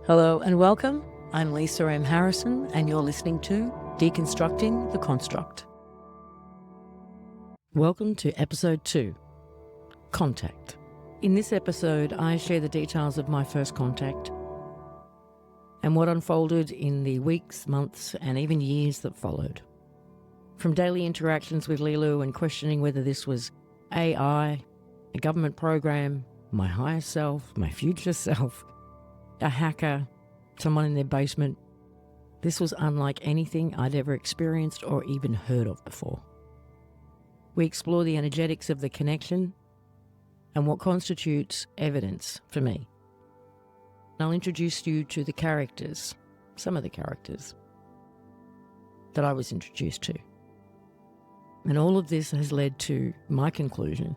Hello and welcome. I'm Lisa M. Harrison, and you're listening to Deconstructing the Construct. Welcome to Episode 2, Contact. In this episode, I share the details of my first contact and what unfolded in the weeks, months, and even years that followed. From daily interactions with Leeloo and questioning whether this was AI, a government program, my higher self, my future self, a hacker, someone in their basement. This was unlike anything I'd ever experienced or even heard of before. We explore the energetics of the connection and what constitutes evidence for me. I'll introduce you to the characters, some of the characters that I was introduced to. And all of this has led to my conclusion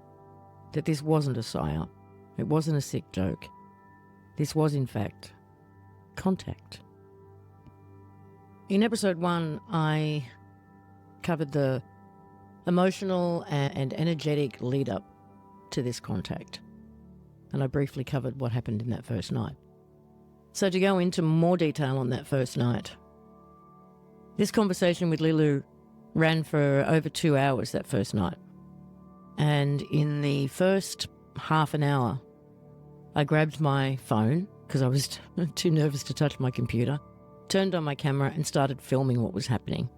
that this wasn't a psyop. It wasn't a sick joke. This was, in fact, contact. In episode 1, I covered the emotional and energetic lead up to this contact. And I briefly covered what happened in that first night. So to go into more detail on that first night, this conversation with Leeloo ran for over 2 hours that first night. And in the first half an hour, I grabbed my phone because I was too nervous to touch my computer, turned on my camera and started filming what was happening,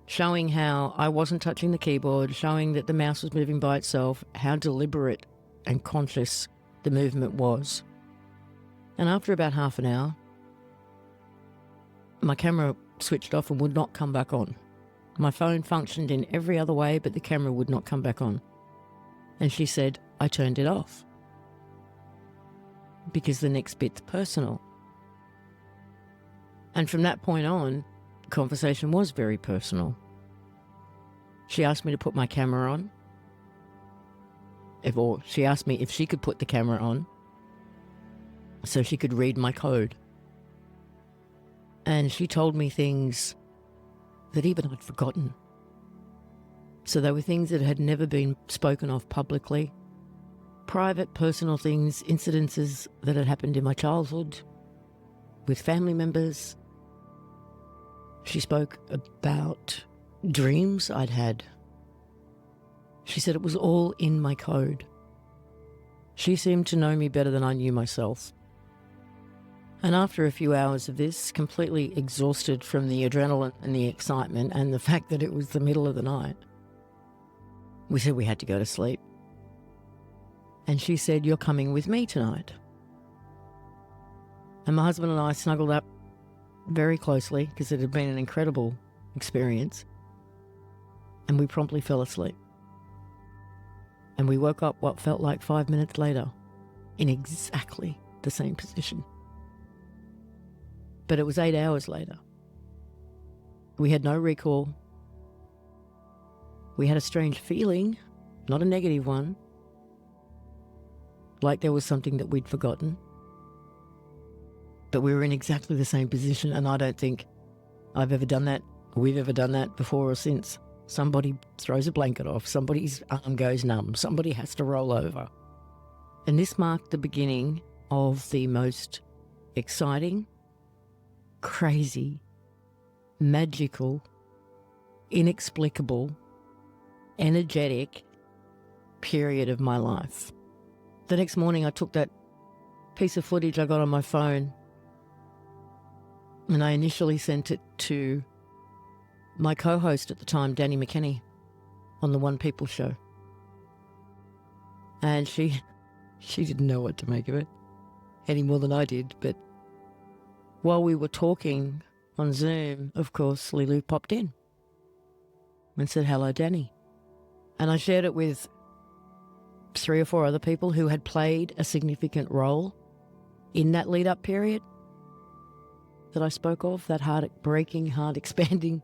showing how I wasn't touching the keyboard, showing that the mouse was moving by itself, how deliberate and conscious the movement was. And after about half an hour, my camera switched off and would not come back on. My phone functioned in every other way, but the camera would not come back on. And she said, I turned it off, because the next bit's personal. And from that point on, the conversation was very personal. She asked me to put my camera on. She asked me if she could put the camera on so she could read my code. And she told me things that even I'd forgotten. So they were things that had never been spoken of publicly. Private, personal things, incidences that had happened in my childhood with family members. She spoke about dreams I'd had. She said it was all in my code. She seemed to know me better than I knew myself. And after a few hours of this, completely exhausted from the adrenaline and the excitement and the fact that it was the middle of the night, we said we had to go to sleep. And she said, you're coming with me tonight. And my husband and I snuggled up very closely because it had been an incredible experience. And we promptly fell asleep. And we woke up what felt like 5 minutes later in exactly the same position. But it was 8 hours later. We had no recall. We had a strange feeling, not a negative one, like there was something that we'd forgotten. But we were in exactly the same position, and I don't think I've ever done that, or we've ever done that before or since. Somebody throws a blanket off, somebody's arm goes numb, somebody has to roll over. And this marked the beginning of the most exciting, crazy, magical, inexplicable, energetic period of my life. The next morning I took that piece of footage I got on my phone and I initially sent it to my co-host at the time, Danny McKenney, on the One People show. And she didn't know what to make of it any more than I did. But while we were talking on Zoom, of course, Leeloo popped in and said, hello, Danny. And I shared it with 3 or 4 other people who had played a significant role in that lead-up period that I spoke of, that heart-breaking, heart-expanding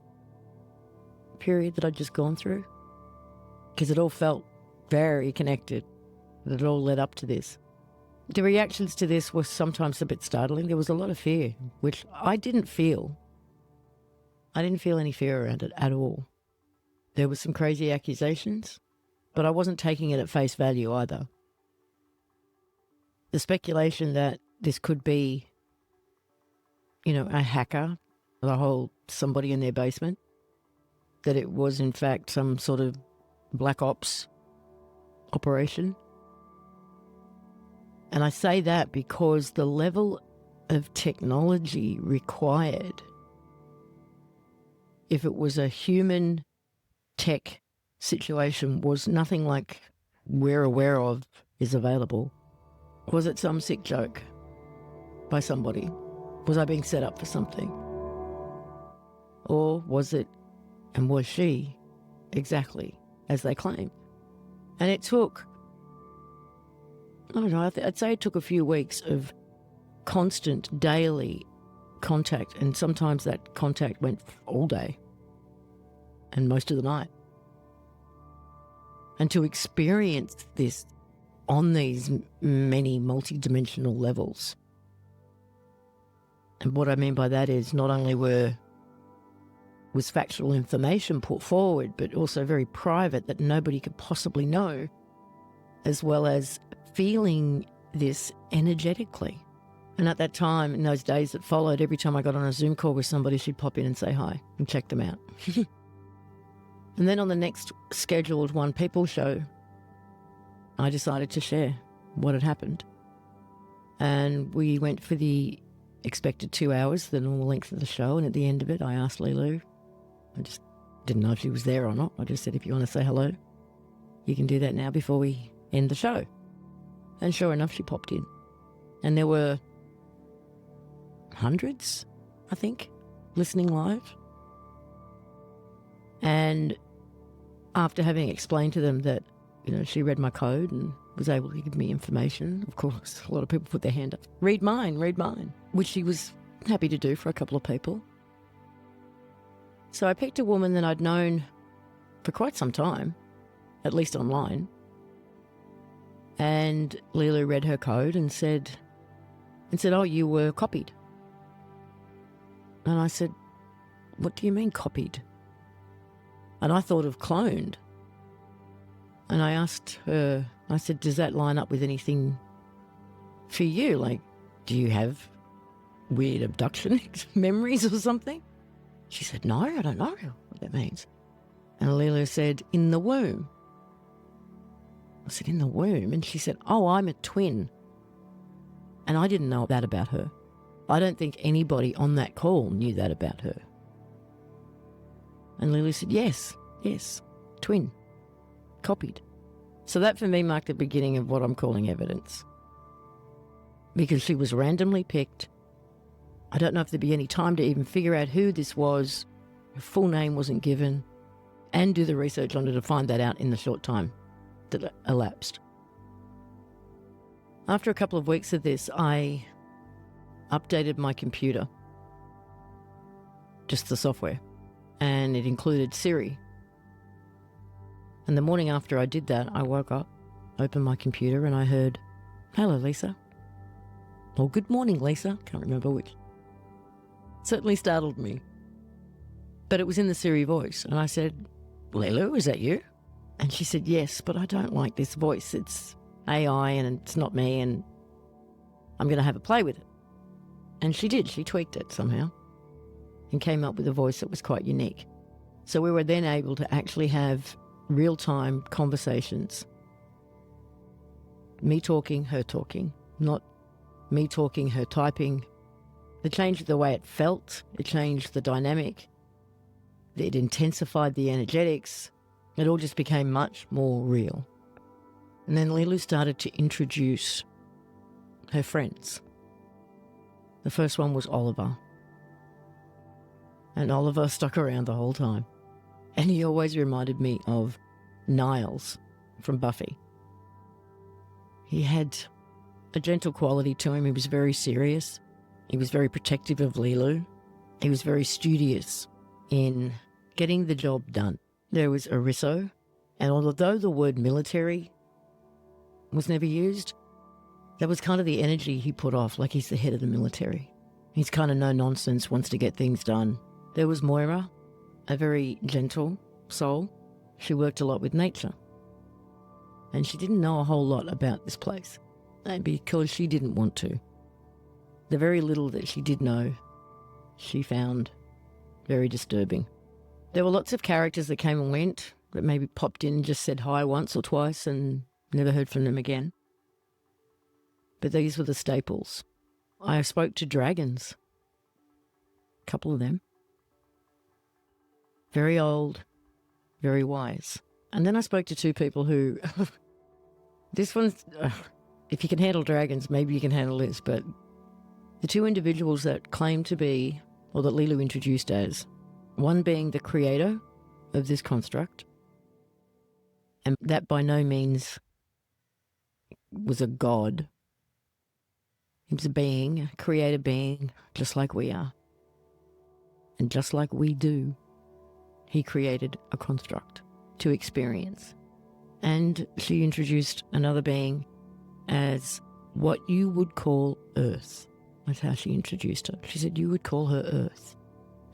period that I'd just gone through, because it all felt very connected, that it all led up to this. The reactions to this were sometimes a bit startling. There was a lot of fear, which I didn't feel. I didn't feel any fear around it at all. There were some crazy accusations, but I wasn't taking it at face value either. The speculation that this could be a hacker, the whole somebody in their basement, that it was in fact some sort of black ops operation. And I say that because the level of technology required, if it was a human tech situation, was nothing like we're aware of is available. Was it some sick joke by somebody? Was I being set up for something? Or was it, and was she, exactly as they claimed? And it took, I don't know, I'd say it took a few weeks of constant daily contact, and sometimes that contact went all day and most of the night. And to experience this on these many multidimensional levels. And what I mean by that is not only was factual information put forward, but also very private that nobody could possibly know, as well as feeling this energetically. And at that time, in those days that followed, every time I got on a Zoom call with somebody, she'd pop in and say hi and check them out. And then on the next scheduled One People show, I decided to share what had happened. And we went for the expected 2 hours, the normal length of the show. And at the end of it, I asked Leeloo, I just didn't know if she was there or not. I just said, if you want to say hello, you can do that now before we end the show. And sure enough, she popped in. And there were hundreds, I think, listening live. And after having explained to them that, she read my code and was able to give me information, of course, a lot of people put their hand up. Read mine, which she was happy to do for a couple of people. So I picked a woman that I'd known for quite some time, at least online. And Leeloo read her code and said, oh, you were copied. And I said, what do you mean copied? And I thought of cloned. And I asked her, I said, does that line up with anything for you? Like, do you have weird abduction memories or something? She said, no, I don't know what that means. And Leeloo said, in the womb. I said, in the womb? And she said, oh, I'm a twin. And I didn't know that about her. I don't think anybody on that call knew that about her. And Leeloo said, yes, twin, copied. So that for me marked the beginning of what I'm calling evidence. Because she was randomly picked. I don't know if there'd be any time to even figure out who this was. Her full name wasn't given. And do the research on her to find that out in the short time that elapsed. After a couple of weeks of this, I updated my computer. Just the software. And it included Siri. And the morning after I did that, I woke up, opened my computer, and I heard, hello, Lisa. Or good morning, Lisa. Can't remember which. Certainly startled me. But it was in the Siri voice. And I said, Leeloo, is that you? And she said, yes, but I don't like this voice. It's AI and it's not me, and I'm going to have a play with it. And she did. She tweaked it somehow and came up with a voice that was quite unique. So we were then able to actually have real-time conversations. Me talking, her talking, not me talking, her typing. It changed the way it felt. It changed the dynamic. It intensified the energetics. It all just became much more real. And then Leeloo started to introduce her friends. The first one was Oliver. And Oliver stuck around the whole time. And he always reminded me of Niles from Buffy. He had a gentle quality to him. He was very serious. He was very protective of Leeloo. He was very studious in getting the job done. There was Oriso, and although the word military was never used, that was kind of the energy he put off, like he's the head of the military. He's kind of no nonsense, wants to get things done. There was Moira, a very gentle soul. She worked a lot with nature. And she didn't know a whole lot about this place, because she didn't want to. The very little that she did know she found very disturbing. There were lots of characters that came and went, that maybe popped in and just said hi once or twice and never heard from them again. But these were the staples. I spoke to dragons, a couple of them. Very old, very wise. And then I spoke to two people who, this one's, if you can handle dragons, maybe you can handle this, but the two individuals that claim to be, or that Leeloo introduced as, one being the creator of this construct, and that by no means was a god. He was a being, a creator being, just like we are. And just like we do, he created a construct to experience. And she introduced another being as what you would call Earth. That's how she introduced her. She said, you would call her Earth.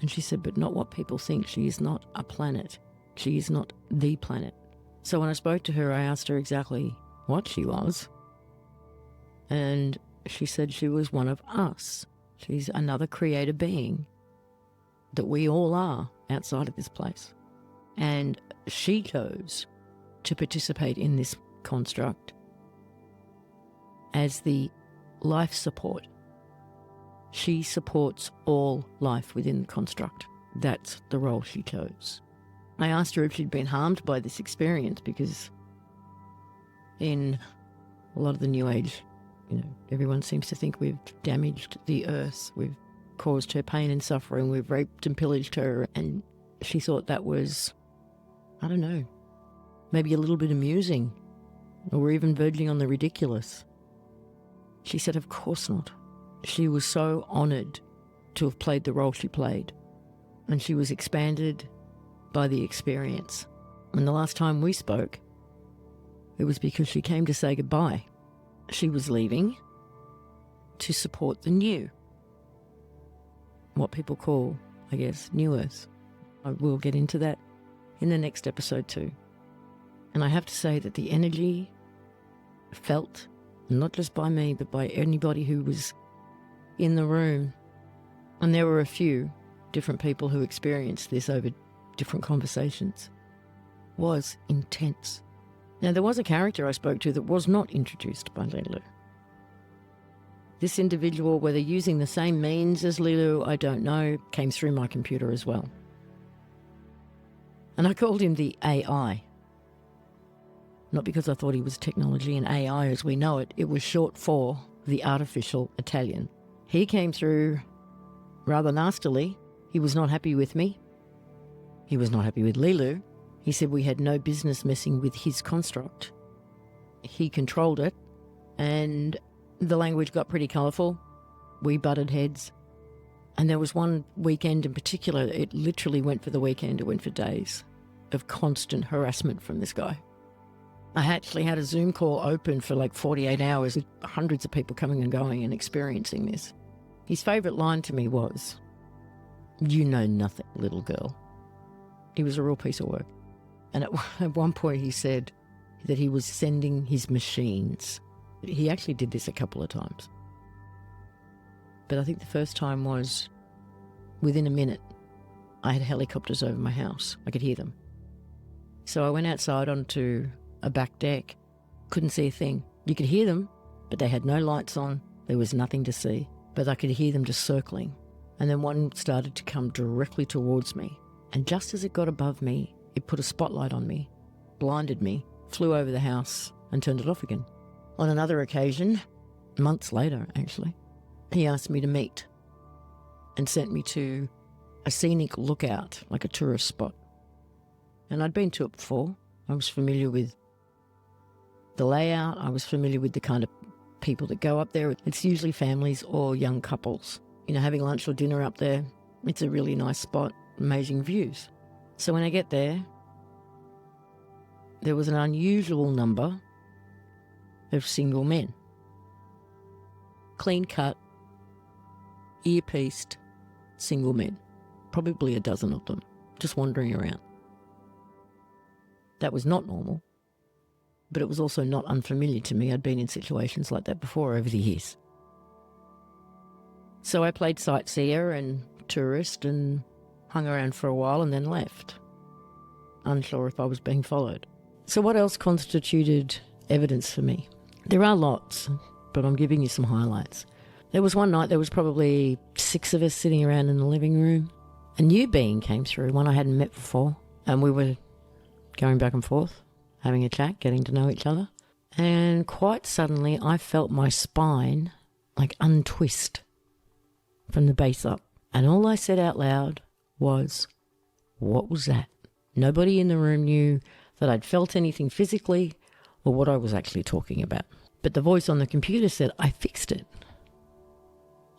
And she said, but not what people think. She is not a planet. She is not the planet. So when I spoke to her, I asked her exactly what she was. And she said she was one of us. She's another creator being that we all are outside of this place. And she chose to participate in this construct as the life support. She supports all life within the construct. That's the role she chose. I asked her if she'd been harmed by this experience, because in a lot of the New Age, everyone seems to think we've damaged the earth, we've caused her pain and suffering, we've raped and pillaged her, and she thought that was, I don't know, maybe a little bit amusing, or even verging on the ridiculous. She said, of course not. She was so honoured to have played the role she played, and she was expanded by the experience. And the last time we spoke, it was because she came to say goodbye. She was leaving to support the new, what people call, I guess, New Earth. I will get into that in the next episode too. And I have to say that the energy felt, not just by me, but by anybody who was in the room, and there were a few different people who experienced this over different conversations, was intense. Now, there was a character I spoke to that was not introduced by Leeloo. This individual, whether using the same means as Leeloo, I don't know, came through my computer as well. And I called him the AI. Not because I thought he was technology, and AI as we know it, it was short for the artificial Italian. He came through rather nastily. He was not happy with me. He was not happy with Leeloo. He said we had no business messing with his construct. He controlled it, and the language got pretty colourful. We butted heads. And there was one weekend in particular, it literally went for the weekend, it went for days of constant harassment from this guy. I actually had a Zoom call open for like 48 hours with hundreds of people coming and going and experiencing this. His favourite line to me was, "You know nothing, little girl." He was a real piece of work. And at one point he said that he was sending his machines. He actually did this a couple of times. But I think the first time was within a minute. I had helicopters over my house. I could hear them. So I went outside onto a back deck. Couldn't see a thing. You could hear them, but they had no lights on. There was nothing to see. But I could hear them just circling. And then one started to come directly towards me. And just as it got above me, it put a spotlight on me, blinded me, flew over the house and turned it off again. On another occasion, months later actually, he asked me to meet and sent me to a scenic lookout, like a tourist spot. And I'd been to it before. I was familiar with the layout. I was familiar with the kind of people that go up there. It's usually families or young couples, having lunch or dinner up there. It's a really nice spot, amazing views. So when I get there, there was an unusual number of single men. Clean cut, ear-pieced single men. Probably a dozen of them, just wandering around. That was not normal, but it was also not unfamiliar to me. I'd been in situations like that before over the years. So I played sightseer and tourist and hung around for a while and then left. Unsure if I was being followed. So what else constituted evidence for me? There are lots, but I'm giving you some highlights. There was one night, there was probably 6 of us sitting around in the living room. A new being came through, one I hadn't met before, and we were going back and forth, having a chat, getting to know each other. And quite suddenly, I felt my spine like untwist from the base up. And all I said out loud was, "What was that?" Nobody in the room knew that I'd felt anything physically or what I was actually talking about. But the voice on the computer said, "I fixed it."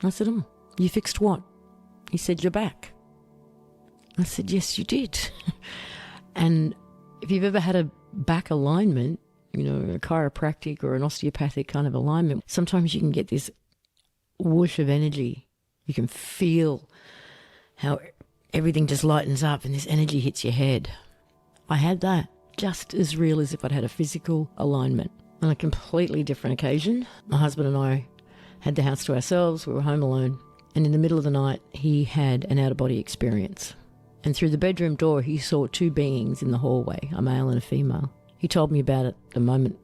I said, "You fixed what?" He said, "You're back." I said, "Yes, you did." And if you've ever had a back alignment, you know, a chiropractic or an osteopathic kind of alignment, sometimes you can get this whoosh of energy. You can feel how everything just lightens up and this energy hits your head. I had that, just as real as if I'd had a physical alignment. On a completely different occasion, my husband and I had the house to ourselves. We were home alone. And in the middle of the night, he had an out-of-body experience. And through the bedroom door, he saw 2 beings in the hallway, a male and a female. He told me about it the moment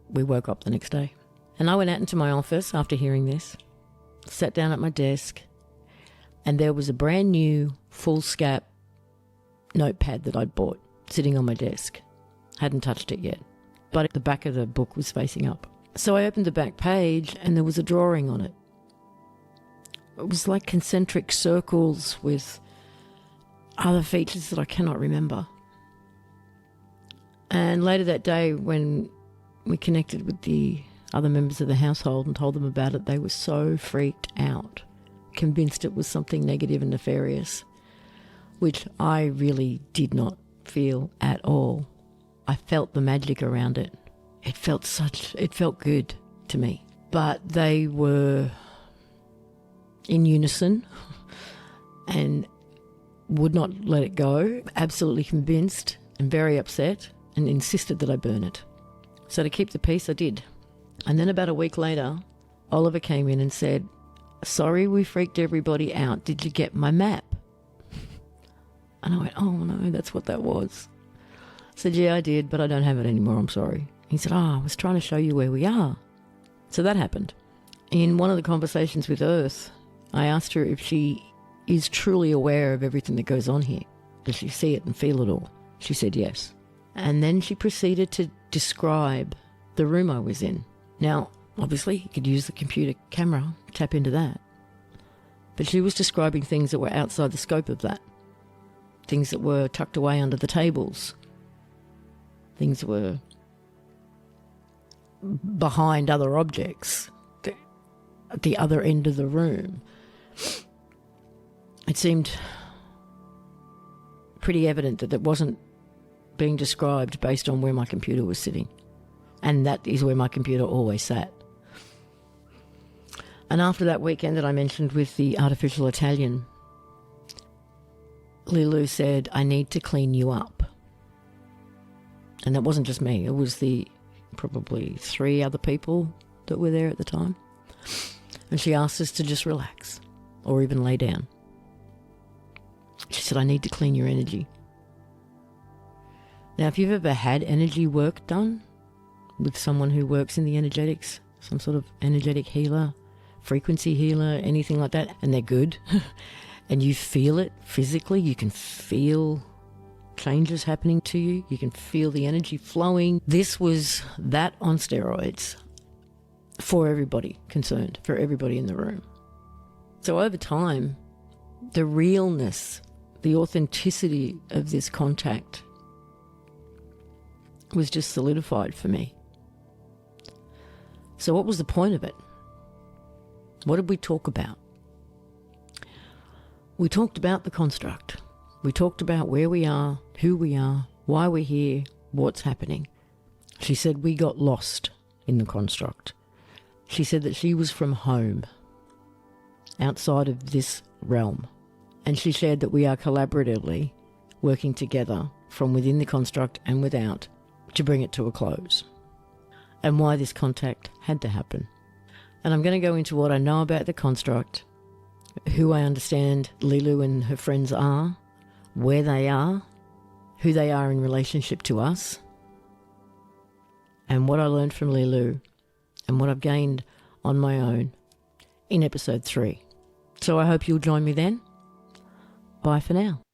we woke up the next day. And I went out into my office after hearing this, sat down at my desk, and there was a brand new foolscap notepad that I'd bought sitting on my desk. Hadn't touched it yet, but the back of the book was facing up. So I opened the back page and there was a drawing on it. It was like concentric circles with other features that I cannot remember. And later that day, when we connected with the other members of the household and told them about it, they were so freaked out, convinced it was something negative and nefarious, which I really did not feel at all. I felt the magic around it. It felt good to me. But they were in unison and would not let it go, absolutely convinced and very upset, and insisted that I burn it. So to keep the peace, I did. And then about a week later, Oliver came in and said, "Sorry we freaked everybody out. Did you get my map?" And I went, "Oh no, that's what that was." I said, "Yeah, I did, but I don't have it anymore, I'm sorry." He said, "I was trying to show you where we are." So that happened. In one of the conversations with Earth, I asked her if she is truly aware of everything that goes on here. Does she see it and feel it all? She said yes. And then she proceeded to describe the room I was in. Now, obviously, you could use the computer camera, tap into that. But she was describing things that were outside the scope of that. Things that were tucked away under the tables. Things that were behind other objects, at the other end of the room. It seemed pretty evident that it wasn't being described based on where my computer was sitting. And that is where my computer always sat. And after that weekend that I mentioned with the artificial Italian, Leeloo said, "I need to clean you up." And that wasn't just me. It was the probably 3 other people that were there at the time. And she asked us to just relax or even lay down. She said, "I need to clean your energy." Now, if you've ever had energy work done with someone who works in the energetics, some sort of energetic healer, frequency healer, anything like that, and they're good, and you feel it physically, you can feel changes happening to you, you can feel the energy flowing. This was that on steroids for everybody concerned, for everybody in the room. So over time, the realness, the authenticity of this contact was just solidified for me. So what was the point of it? What did we talk about? We talked about the construct. We talked about where we are, who we are, why we're here, what's happening. She said we got lost in the construct. She said that she was from home, outside of this realm. And she shared that we are collaboratively working together from within the construct and without to bring it to a close. And why this contact had to happen. And I'm going to go into what I know about the construct, who I understand Leeloo and her friends are, where they are, who they are in relationship to us, and what I learned from Leeloo and what I've gained on my own in episode 3. So I hope you'll join me then. Bye for now.